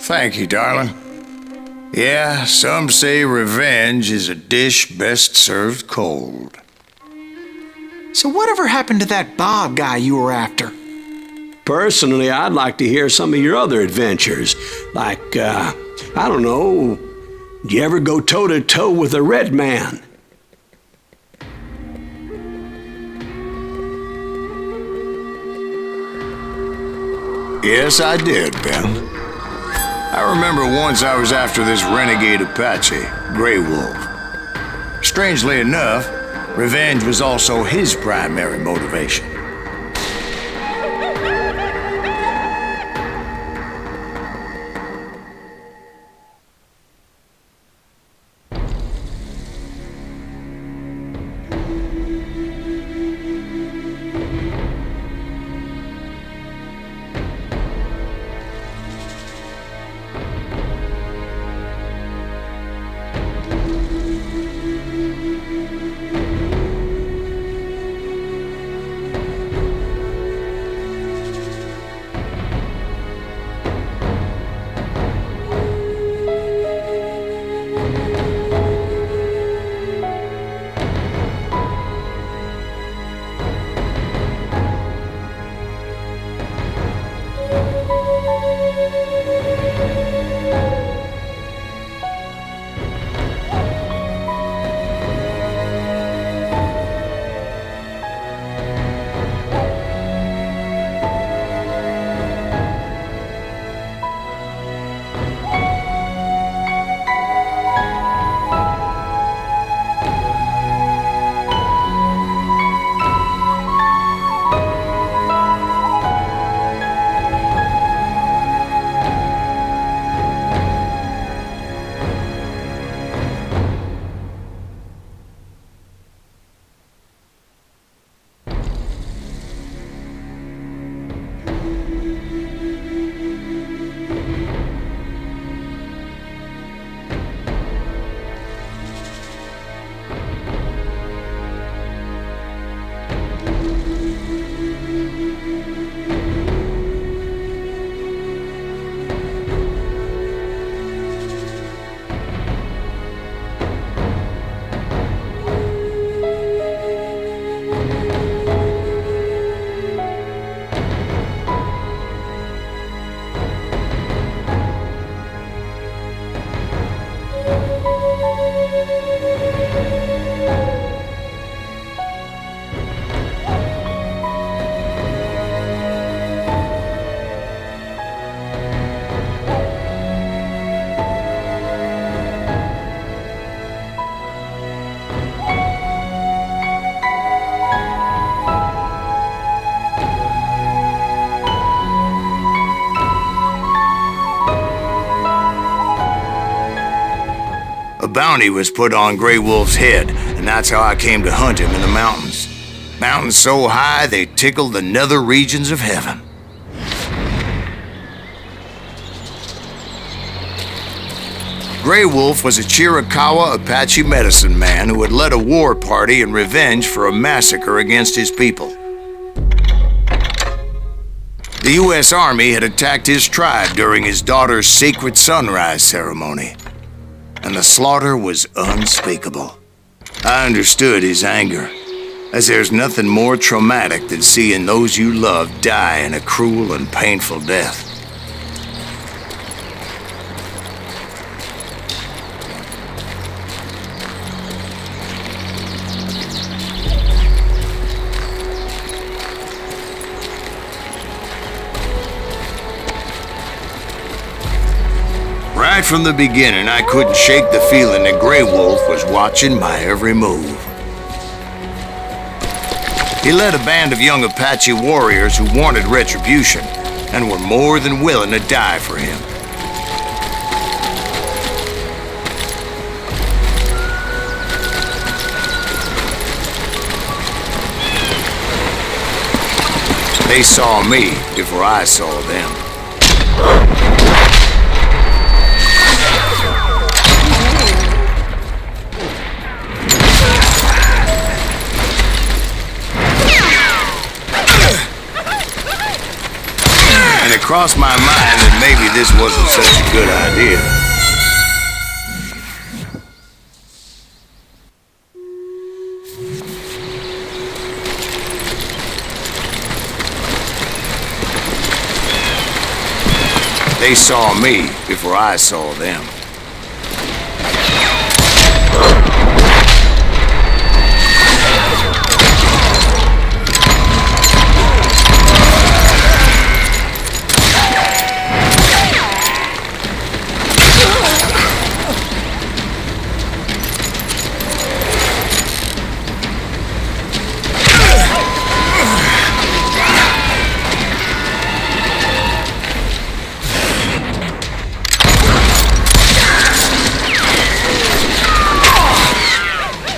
Thank you, darling. Yeah, some say revenge is a dish best served cold. So whatever happened to that Bob guy you were after? Personally, I'd like to hear some of your other adventures. Like, I don't know, did you ever go toe-to-toe with a red man? Yes, I did, Ben. I remember once I was after this renegade Apache, Grey Wolf. Strangely enough, revenge was also his primary motivation. A bounty was put on Grey Wolf's head, and that's how I came to hunt him in the mountains. Mountains so high they tickled the nether regions of heaven. Grey Wolf was a Chiricahua Apache medicine man who had led a war party in revenge for a massacre against his people. The U.S. Army had attacked his tribe during his daughter's sacred sunrise ceremony, and the slaughter was unspeakable. I understood his anger, as there's nothing more traumatic than seeing those you love die in a cruel and painful death. Right from the beginning, I couldn't shake the feeling that Grey Wolf was watching my every move. He led a band of young Apache warriors who wanted retribution and were more than willing to die for him. They saw me before I saw them. crossed my mind that maybe this wasn't such a good idea. They saw me before I saw them.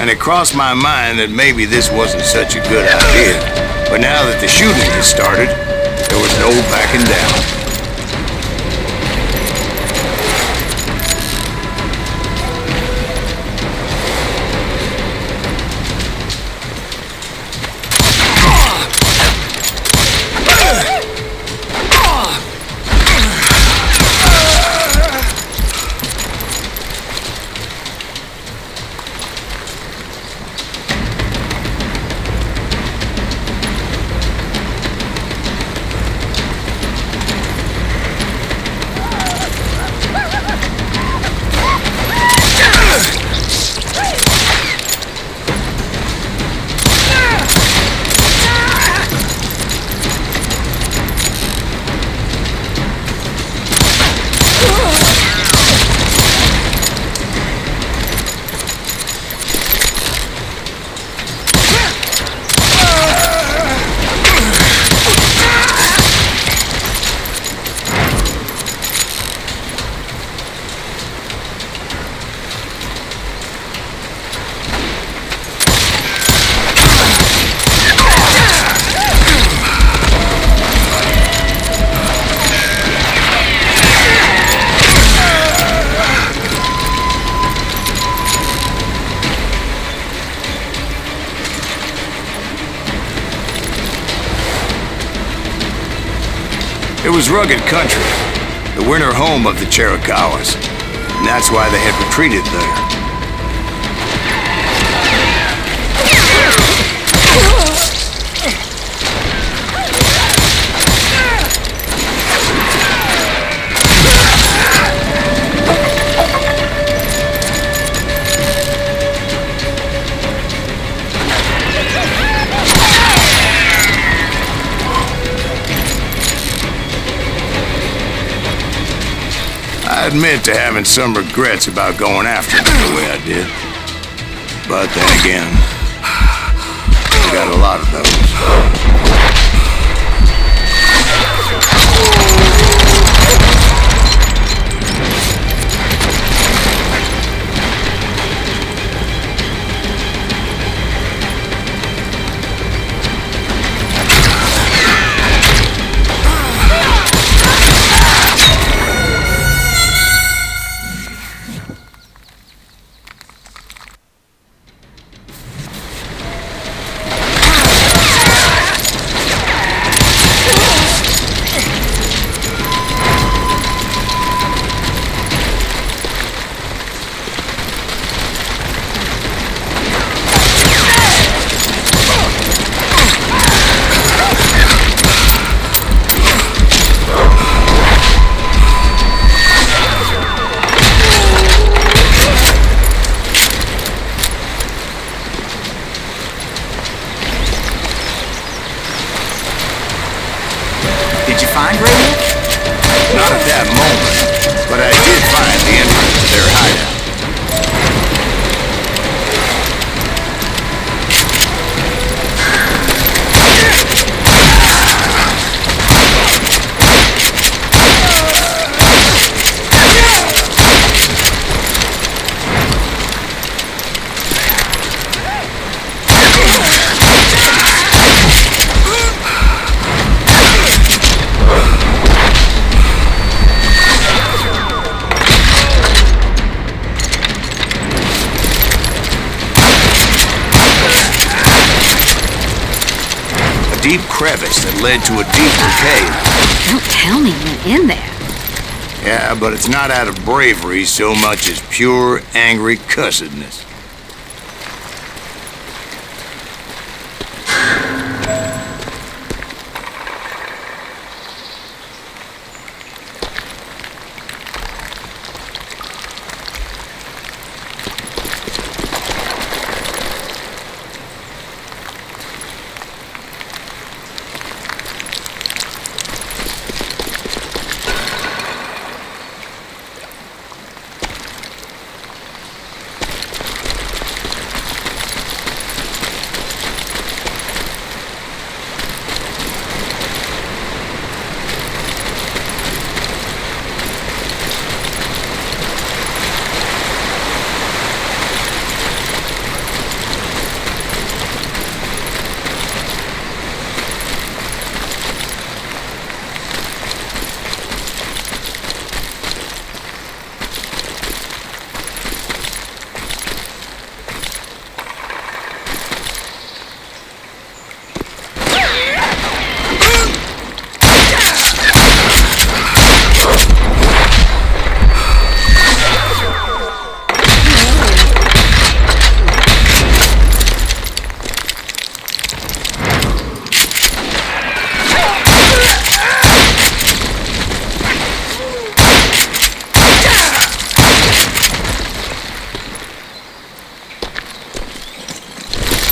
And it crossed my mind that maybe this wasn't such a good idea. But now that the shooting has started, there was no backing down. It was rugged country, the winter home of the Chiricahuas, and that's why they had retreated there. I admit to having some regrets about going after them the way I did. But then again, I got a lot of those. Did you find Radio? Not at that moment, but I did find the entrance to their hideout. Deep crevice that led to a deeper cave. Don't tell me you went in there. Yeah, but it's not out of bravery so much as pure, angry cussedness.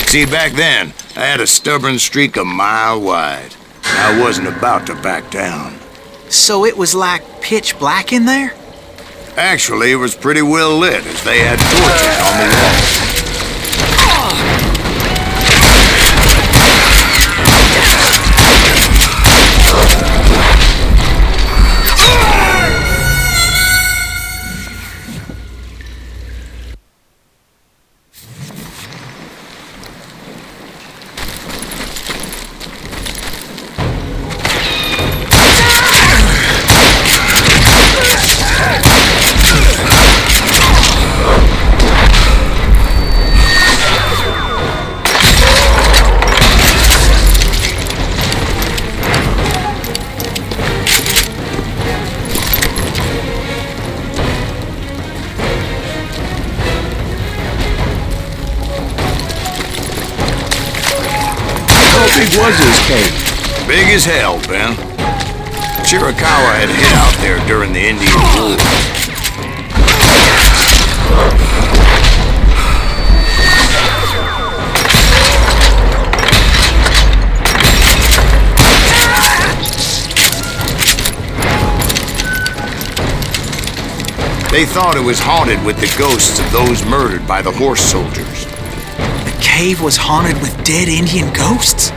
See, back then, I had a stubborn streak a mile wide. I wasn't about to back down. So it was like pitch black in there? Actually, it was pretty well lit, as they had torches on the wall. How big was this cave? Big as hell, Ben. Chiricahua had hid out there during the Indian War. They thought it was haunted with the ghosts of those murdered by the horse soldiers. The cave was haunted with dead Indian ghosts?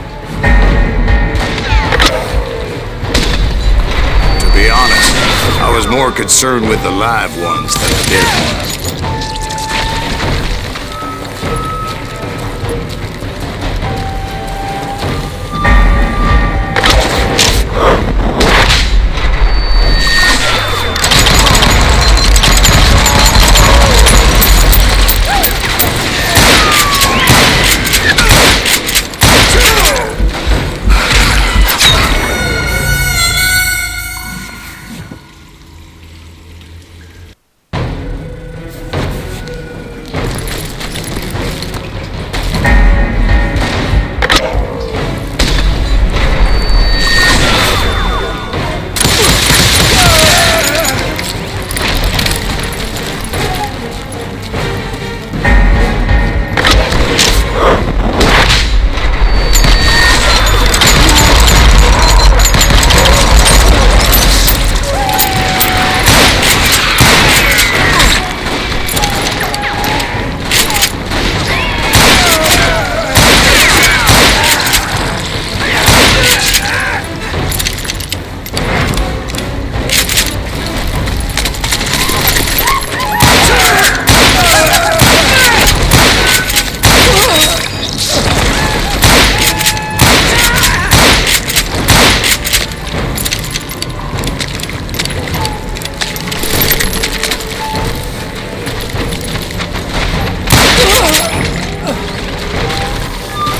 To be honest, I was more concerned with the live ones than the dead ones.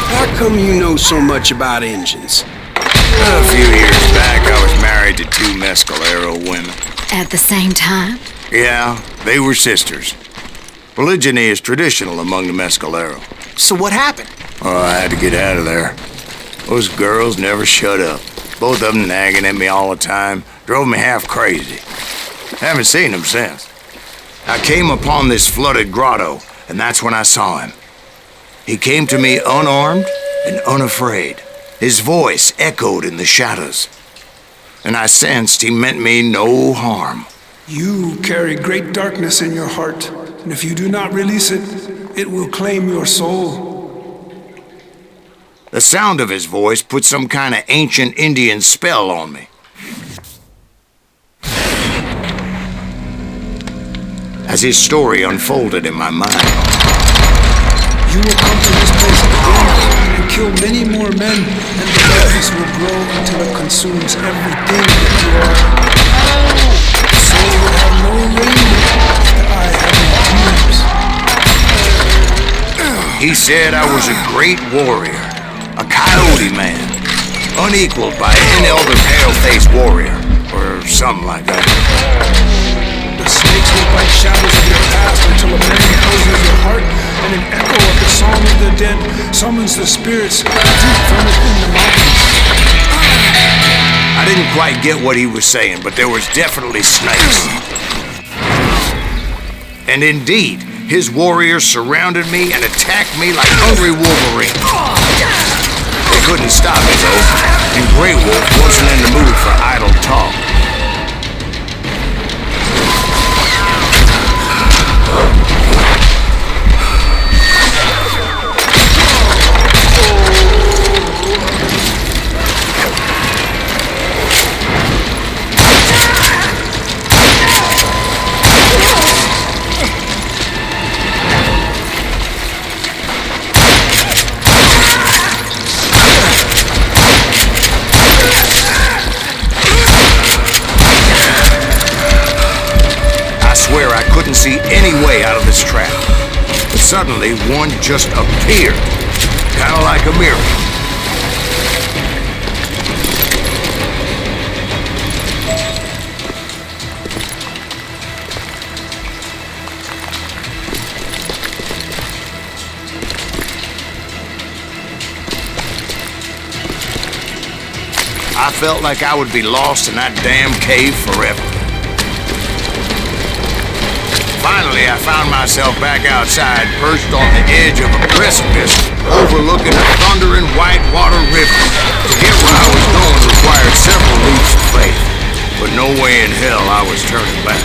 How come you know so much about engines? A few years back, I was married to two Mescalero women. At the same time? Yeah, they were sisters. Polygyny is traditional among the Mescalero. So what happened? Oh, I had to get out of there. Those girls never shut up. Both of them nagging at me all the time. Drove me half crazy. Haven't seen them since. I came upon this flooded grotto, and that's when I saw him. He came to me unarmed and unafraid. His voice echoed in the shadows. And I sensed he meant me no harm. You carry great darkness in your heart, and if you do not release it, it will claim your soul. The sound of his voice put some kind of ancient Indian spell on me. As his story unfolded in my mind. You will come to this place again and kill many more men, and the darkness will grow until it consumes everything that you are. The soul will have no raiment that I have in dreams. He said I was a great warrior, a coyote man, unequaled by any other pale-faced warrior, or something like that. The snakes look like shadows of your past until a man closes your heart, and an echo of the song of the dead summons the spirits deep from within the mountains. I didn't quite get what he was saying, but there was definitely snakes. And indeed, his warriors surrounded me and attacked me like hungry wolverines. They couldn't stop me, though, and Grey Wolf wasn't in the mood for idle talk. Couldn't see any way out of this trap. But suddenly, one just appeared, kind of like a miracle. I felt like I would be lost in that damn cave forever. Finally, I found myself back outside, perched on the edge of a precipice, overlooking a thundering whitewater river. To get where I was going required several leaps of faith, but no way in hell I was turning back.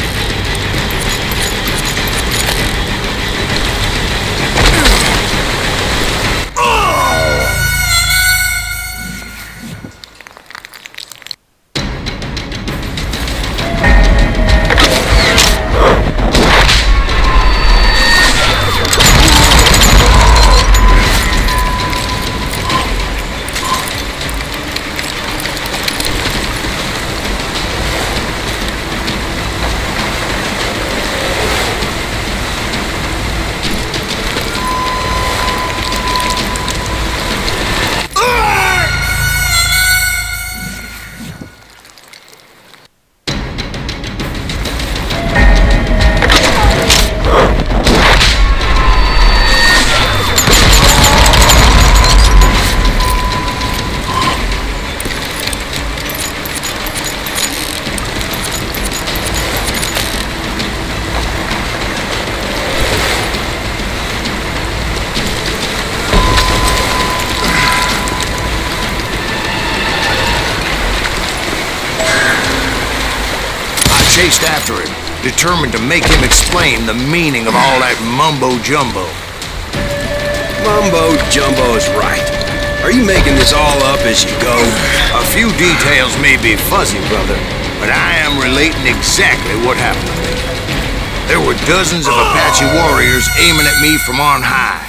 Chased after him, determined to make him explain the meaning of all that mumbo-jumbo. Mumbo-jumbo is right. Are you making this all up as you go? A few details may be fuzzy, brother, but I am relating exactly what happened to me. There were dozens of Apache warriors aiming at me from on high.